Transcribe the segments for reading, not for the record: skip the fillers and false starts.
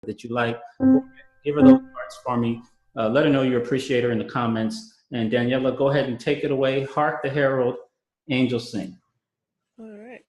that you like. Go ahead, give her those hearts for me. Let her know you appreciate her in the comments. And Daniella, go ahead and take it away. Hark the Herald, Angels Sing. All right.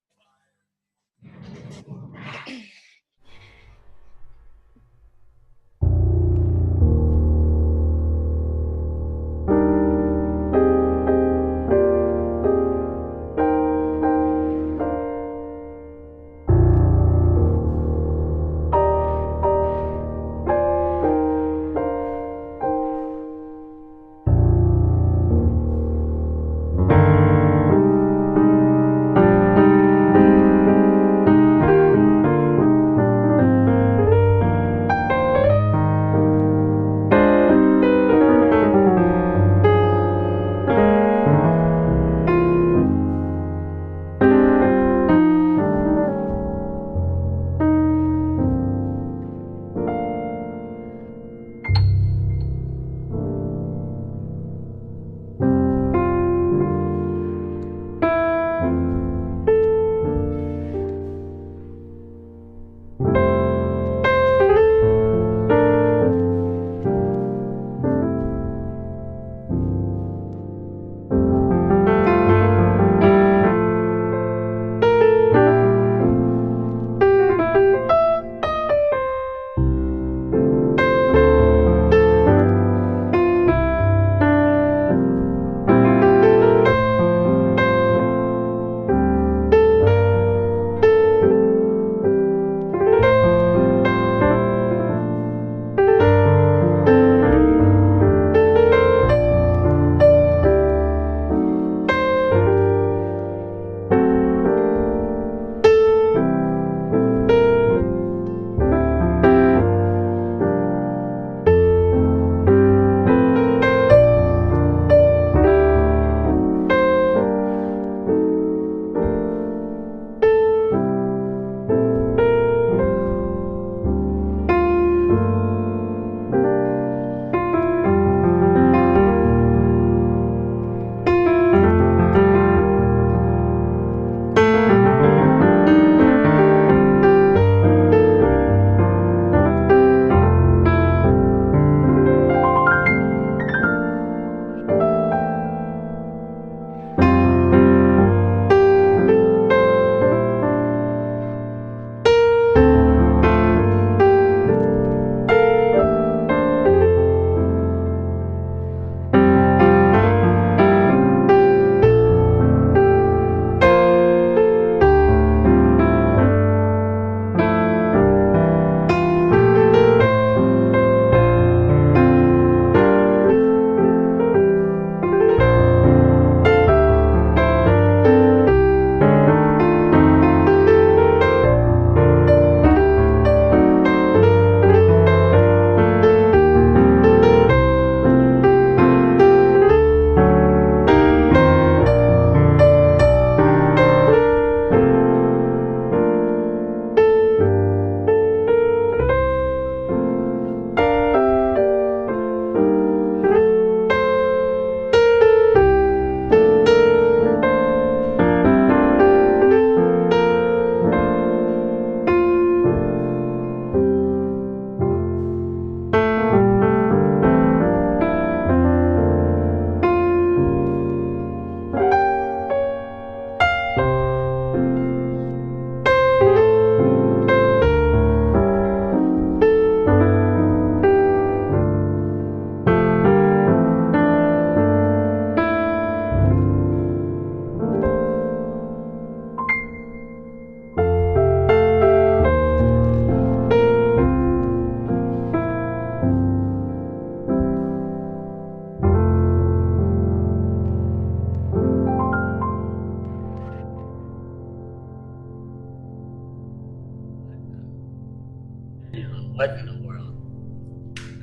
What in the world?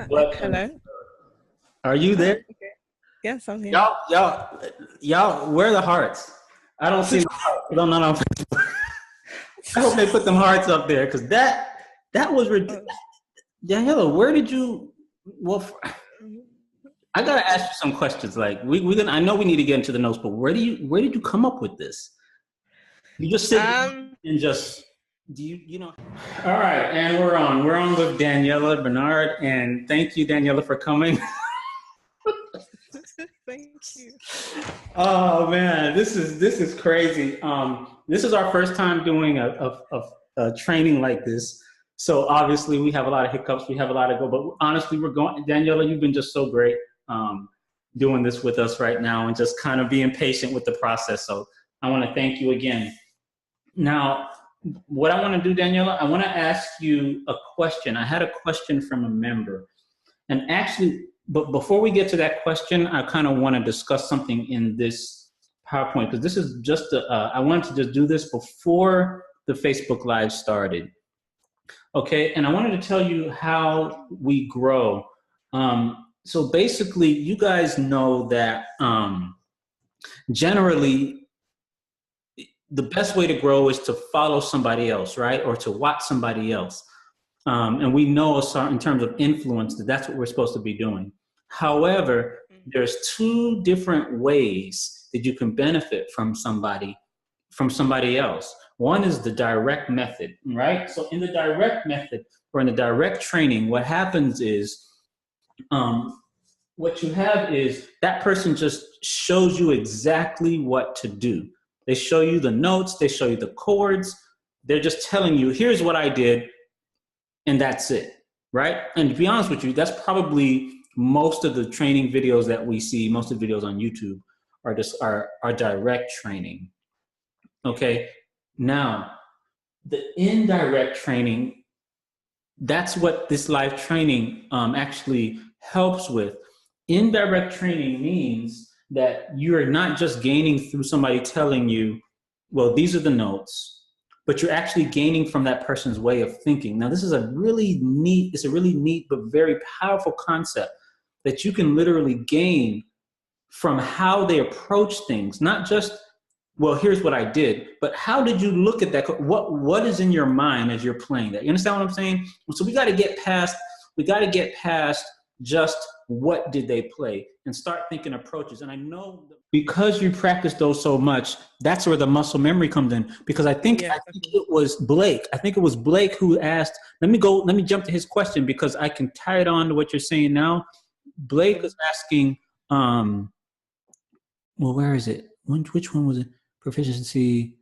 What in the Hello. world? Are you there? Okay. Yes, I'm here. Y'all, where are the hearts? I don't see the hearts. I'm not on Facebook. I hope they put them hearts up there, because that was ridiculous. Daniella, where did you? Well, I gotta ask you some questions. Like I know we need to get into the notes, but where did you come up with this? You just sit and just you know? All right, and we're on. We're on with Daniella Bernard, and thank you, Daniella, for coming. Thank you. Oh man, this is crazy. This is our first time doing a training like this. So obviously we have a lot of hiccups. We have a lot to go, but honestly, we're going. Daniella, you've been just so great doing this with us right now, and just kind of being patient with the process. So I want to thank you again. Now, what I want to do, Daniella, I want to ask you a question. I had a question from a member, and actually, but before we get to that question, I kind of want to discuss something in this PowerPoint, because this is just I wanted to just do this before the Facebook Live started. Okay, and I wanted to tell you how we grow. So basically, you guys know that generally, the best way to grow is to follow somebody else, right? Or to watch somebody else. And we know in terms of influence that that's what we're supposed to be doing. However, there's two different ways that you can benefit from somebody else. One is the direct method, right? So in the direct method or in the direct training, what happens is what you have is that person just shows you exactly what to do. They show you the notes, they show you the chords. They're just telling you, here's what I did, and that's it, right? And to be honest with you, that's probably most of the training videos that we see, most of the videos on YouTube are just are direct training. Okay, now the indirect training, that's what this live training actually helps with. Indirect training means that you're not just gaining through somebody telling you, well, these are the notes, but you're actually gaining from that person's way of thinking. Now, this is a really neat but very powerful concept that you can literally gain from how they approach things, not just, well, here's what I did, but how did you look at that? What is in your mind as you're playing that? You understand what I'm saying? So we got to get past just what did they play and start thinking approaches. And I know because you practice those so much, that's where the muscle memory comes in. Because I think it was Blake. I think it was Blake who asked, let me jump to his question because I can tie it on to what you're saying now. Blake was asking, well, where is it? Which one was it? Proficiency,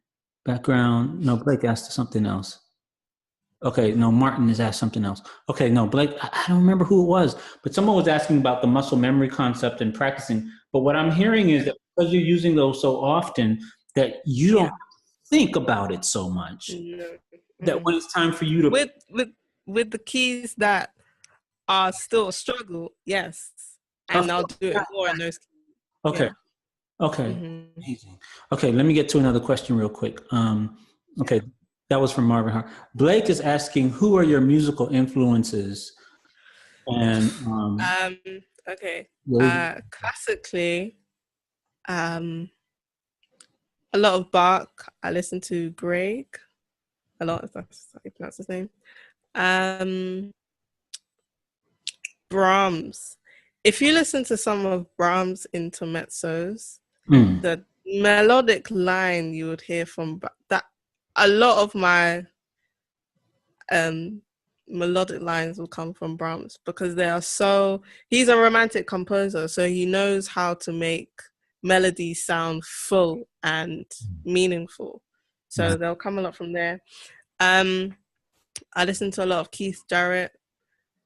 background. No, Blake asked something else. Okay, no, Martin has asked something else. Okay, no, Blake, I don't remember who it was, but someone was asking about the muscle memory concept and practicing. But what I'm hearing is that because you're using those so often, that you don't think about it so much. That when it's time for you to with the keys that are still a struggle, yes, and I'll do it more in those keys. Okay. Yeah. Okay. Amazing. Okay, let me get to another question real quick. Okay, that was from Marvin Hart. Blake is asking, who are your musical influences? And okay. Classically, a lot of Bach. I listen to Greg. A lot, if that's how you pronounce his name. Brahms. If you listen to some of Brahms' intermezzos, the melodic line you would hear from that, a lot of my melodic lines will come from Brahms because he's a romantic composer, so he knows how to make melodies sound full and meaningful. So they'll come a lot from there. I listen to a lot of Keith Jarrett,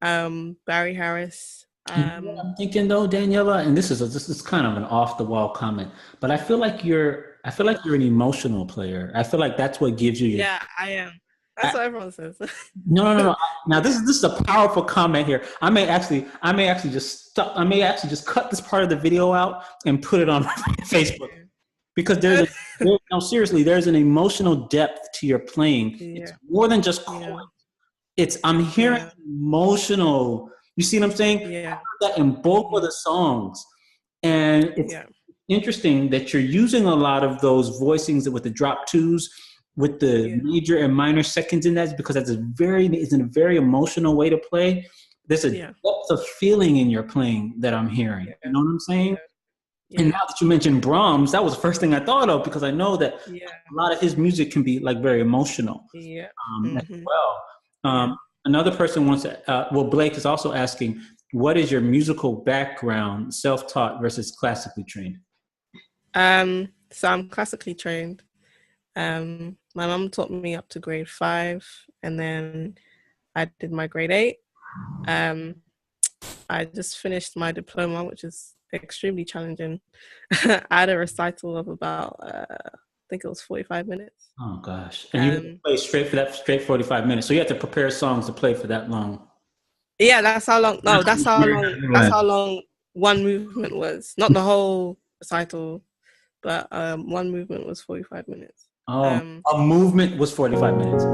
Barry Harris. I'm thinking though, Daniella, and this is kind of an off the wall comment, but I feel like you're an emotional player. I feel like that's what gives you your. Yeah, I am. That's what everyone says. No. Now this is a powerful comment here. I may actually just cut this part of the video out and put it on Facebook because seriously, there's an emotional depth to your playing. It's more than just chords. I'm hearing emotional. You see what I'm saying? Yeah. I heard that in both of the songs. And it's interesting that you're using a lot of those voicings with the drop twos, with the major and minor seconds in that, because it's a very emotional way to play. There's a depth of feeling in your playing that I'm hearing. You know what I'm saying? And Yeah. now that you mentioned Brahms, that was the first thing I thought of, because I know that Yeah. a lot of his music can be like very emotional Yeah. as Mm-hmm. well. Yeah. Another person wants to, well, Blake is also asking, what is your musical background, self-taught versus classically trained? So I'm classically trained. My mum taught me up to grade 5, and then I did my grade 8. I just finished my diploma, which is extremely challenging. I had a recital of about, I think it was 45 minutes. Oh gosh. And you Um, play straight 45 minutes. So you have to prepare songs to play for that long. yeah, that's how long. No, that's how Weird. long. That's how long one movement was. Not the whole recital, but one movement was 45 minutes. Oh, a movement was 45 minutes.